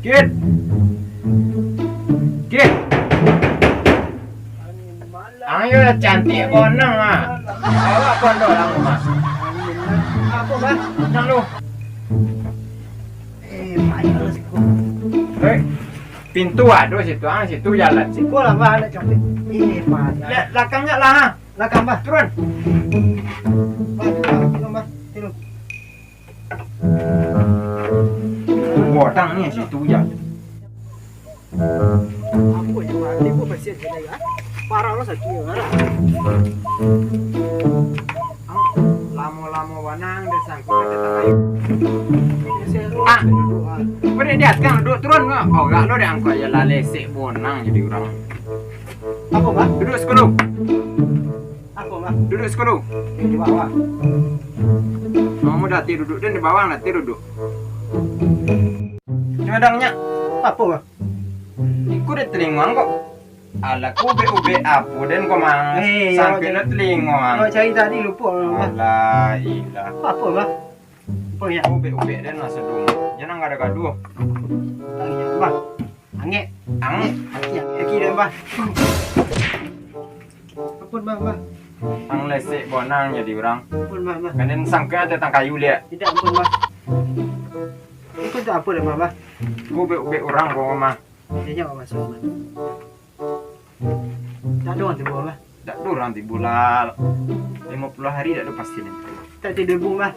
Kit. Kit. Ayo lah cantik bonang ah. Awak pondok lah rumah. Apa bah? Nang lu. Payah siku. Hei. Pintu ada situ, situ jalan. Siku lah bah nak cantik. Payah. Lihat belakangnya lah. Belakang bah. Turun. Turun bah. Turun. Bodang ni situ jalan. Apa yang bah? Tipu pasien je ya. Parah lah sakit ya. Lama-lama wanang dia sangkut ada kayu. Ah, boleh dia sekarang duduk turun enggak? Oh, enggak lo dia angkut aja lah lesek bonang jadi orang. Apa bah? Duduk sekolah. Apa bah? Duduk sekolah. Di bawah. Kamu dah duduk dan di bawah nanti duduk. Nyadangnya Apa bah? ikut di telinga kok. Ala ku ube apa dan kau mang sampai na telinga. Kau cari tadi lupa bah. Alah ilah. Apa bah? Apa ya? Ube dan masa dulu. Jangan ada gaduh. Tanya bah. Angin. Yang kiri bah. Ampun bah bah. Ang lesek bonang jadi orang. Ampun bah bah. Kanen sangka tentang kayu liat. Tidak ampun bah. Itu tak apa dah bah. Ube orang kau mah. Dia jangan masuk bah. Tak ada orang tiba bah. Tak ada orang tibulal. 50 hari tak ada pasti ni. Tak tidur bung bah.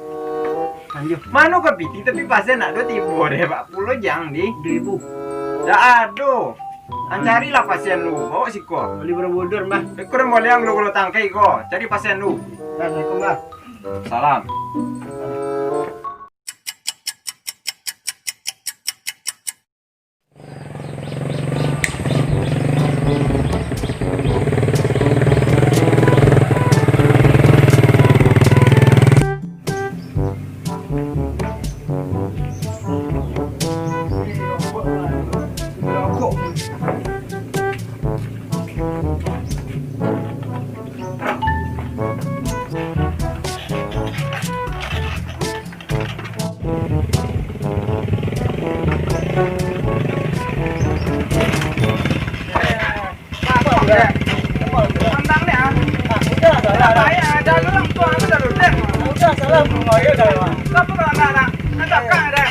Lanjut. Mana kau piti tapi pasti nak ada tibu deh 40 jang di. 2,000. Tak ada. Carilah pasien lu. Bawa si kau. Boleh berbodoh bah. Ekor boleh yang lu tangkai kau. Cari pasien lu. Assalamualaikum bah. Salam. Tentang ni ah. Udah salah. Ada lu orang tua lu dah ludes. Udah salah rumah ya dah bah. Apa nak? Ada kan ada.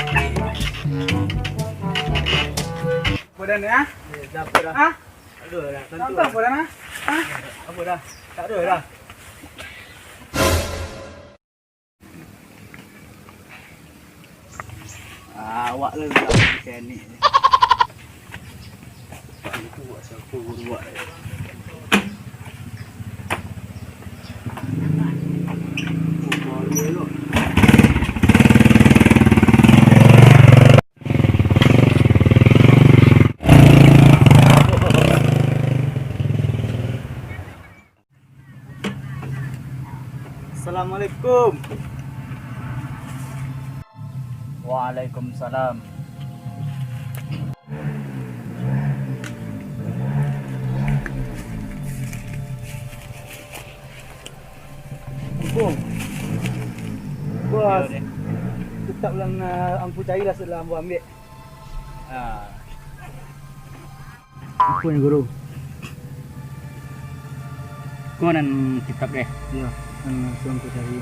Bodan ya? Dah apa dah? Hah? Aduh dah. Tentang bodan ah? Hah? Apa dah? Tak ada dah. Awak lah dah ni. Itu buat siapa buat. Assalamualaikum. Waalaikumsalam. Bung. Bos. Tetap lang ampu carilah setelah ampu ambil. Apa ni guru? Kau nan kitab deh. Ya, langsung ampu cari.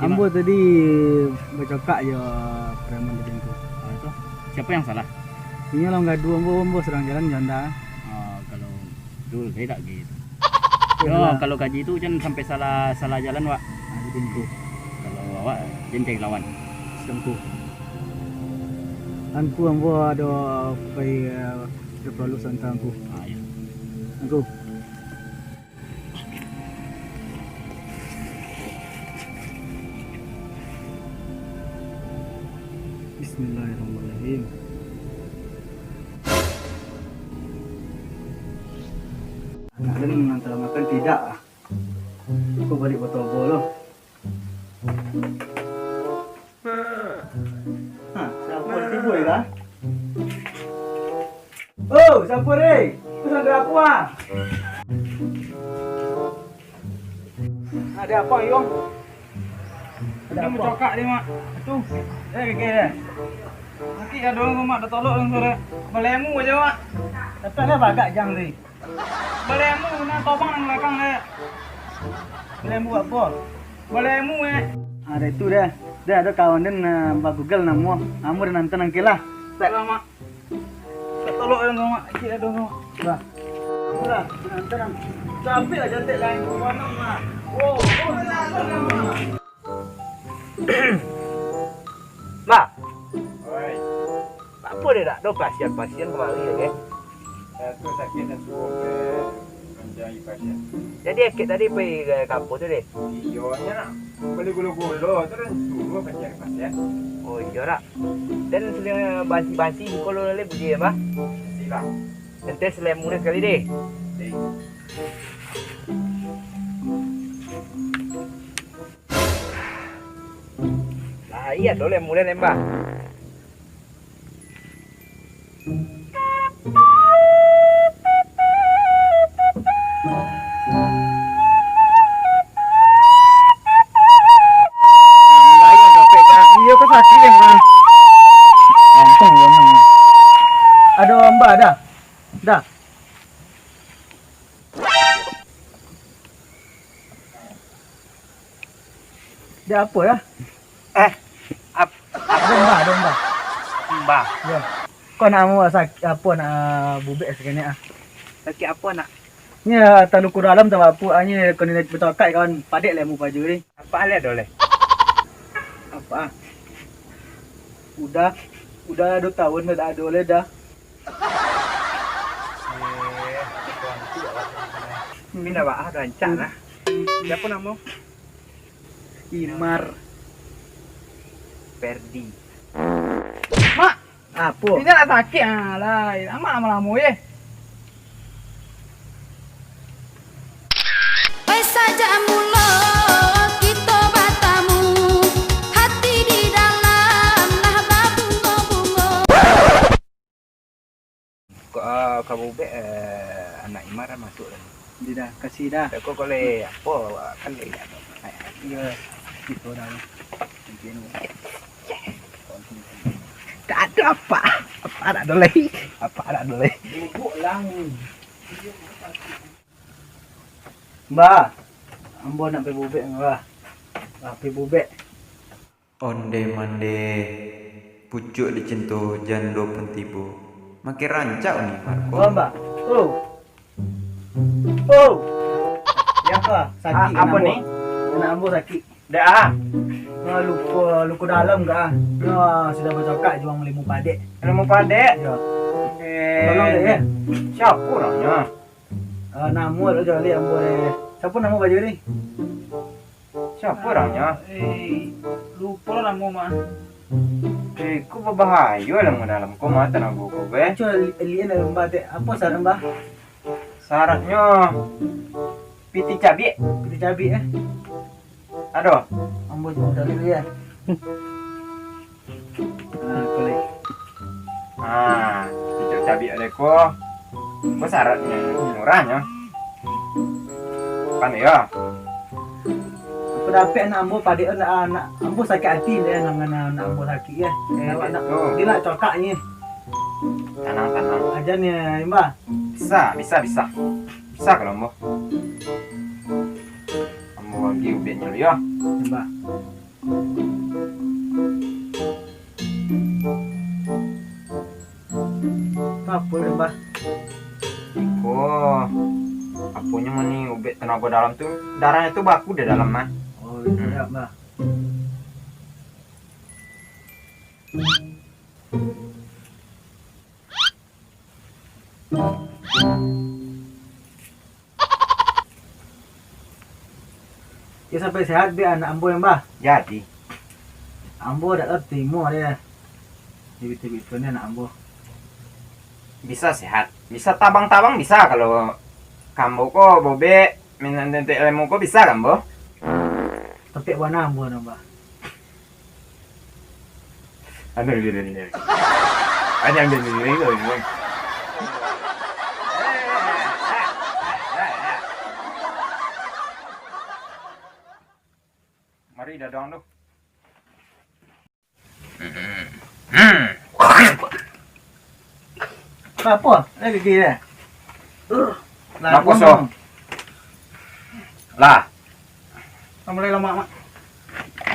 Ambo tadi bercakap je preman tadi tu. Itu siapa yang salah? Ini lah gaduh ambo serang jalan janda. Kalau dulu tidak gitu. Oh, kalau kaji itu jangan sampai salah jalan, Wak. Jadi tu. Kalau awak jangan cari lawan. Sempu. Anku ambo ada pai perlu santai anku. Ya. Anku. Bismillahirrahmanirrahim. Anak dan mengantar makan tidak. Aku balik botol bolo. Siapa tibu ya? Oh, siapa ni? Pesan ada apa ah? Ada apa, Yong? Dia mau cokak dia mak. Itu. Keke dia. Nanti ada orang mak dah tolak orang sore. Belemu aja mak. Datangnya bagak jang ni. Belemu nak topang nang belakang dia. Belemu apa? Belemu Ada itu dia. Dia ada kawan dia mbak Google nama. Kamu dan nanti nangkilah. Salah mak. Dah tolak orang mak. Cik ada orang mak. Bah. Murah. Nanti nang. Sampai lah cantik lain mana mak. Oh. Mak, Oi. apa dia tak tahu pasien-pasien kemari lagi? Aku sakit dan suruh menjadi pasien. Jadi akik tadi pergi ke kampung tu deh. Iyonya nak. Boleh gulu-gulu terus suruh mencari pasien. Oh iya tak. Dan selain bansi-bansi kalau lele budi ya mah. Silang. Nanti selain mula sekali deh. Ding. Lah iya dole mula nembak. Iya kau sakit ni mak. Gampang orang. Ada mbak dah. Dah. Dia apa ya? Domba. Mbak, Ya. Kau nak mau sakit apa nak bubek sekali ah? sakit apa nak? Ni tak luku dalam tak apa. Hanya kau ni bertokat kawan padek lemu baju ni. Apa hal dole? Apa? Udah 2 tahun dah ada oleh dah. Minta bah rancang lah. Siapa nama? Imar. Ferdi. Mak, Apa? ini nak sakit ah lah. Amat lama-lama ye. Wes saja mula kita batamu, hati di dalam lah berbunga-bunga. Kamu be anak Imar masuk lagi. Dia dah kasih dah. Kau boleh apa kan dia. Ya. Itu dah. Mungkin. Tak ada apa. Apa ada dole? Apa ada dole? Bubuk lang. Mbak. Ambo nak pergi bubek mbak. Pergi bubek. Onde mande pucuk dicentuh jando pentibu makin rancak ni Marco. Oh mbak. Oh. Oh. Ya apa? Sakit Apa ambo. ni? Anak ambo sakit. Dah. Luka dalam ke ah? Sudah bercakap juang melimu padek. Ilmu padek. Ya. Tolong deh ya. Siapa orangnya? Nama tu jali ambo deh. Siapa nama baju ni? Siapa orangnya? Lupa lah nama mak. Ku berbahaya lah dalam kau mata nak buku be. Cuba lihat dalam mbak dek. Apa saran mbak? Syaratnya piti cabai. Kita cabai Aduh. Ambo jual dulu ya. Boleh. Piti cabai ada ko. Ko syaratnya murahnya. Kan ya. Aku dapat anak ambo padek anak ambo sakit hati dia anak ambo sakit ya. Anak dia nak cokaknya. Tenang. Ajarnya mbak. Bisa kalau mau. Kamu bagi ubetnya dulu ya. Mbak. Apa ni mbak? Apunya mana ubet tenaga dalam tu darahnya tu baku di dalam mah. Oh iya mbak. Ya sampai sehat dia anak ambo yang mbak. Jadi Ambo dah terima dia. Tiba-tiba ni anak ambo. bisa sehat, bisa tabang-tabang bisa kalau kamu kok bobe minanti ilmu kok bisa kan bo? Tapi warna ambo mbak. Aduh ini. Ada yang ini loh ini. Mari dadang tu. Apa? Lagi dia. Nak kosong. Lah, Mulai lama mak.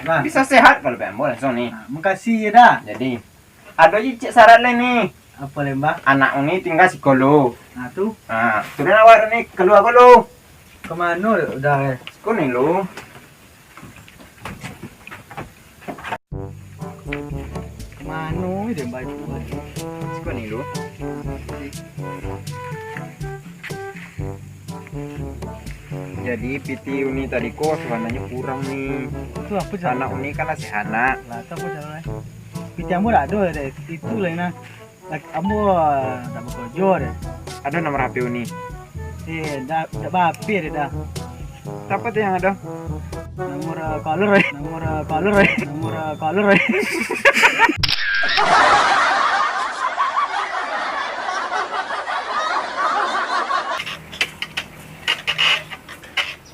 Nah, bisa sehat kalau bembo langsung nih. makasih ya dah. Jadi, ada cik syarat lain nih. Apa lembah? Anak ini tinggal psikolog. Nah tuh Nah, turun awak nih keluar lu. kemana udah? Kau nih lu. Kemana dia baju? Kau nih lu. Jadi PT Uni tadi kok sebenarnya kurang nih. Itu apa cara? Anak Uni kan masih anak. Lah apa cara? Kita kamu dah ada deh. Itu lah nah. Kamu tak bekerja deh. Ada nomor HP Uni. Dah bapi deh dah. Siapa tuh yang ada? Nomor color eh. Nomor color eh. Nomor color eh.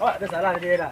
Oh, ada salah dia dah.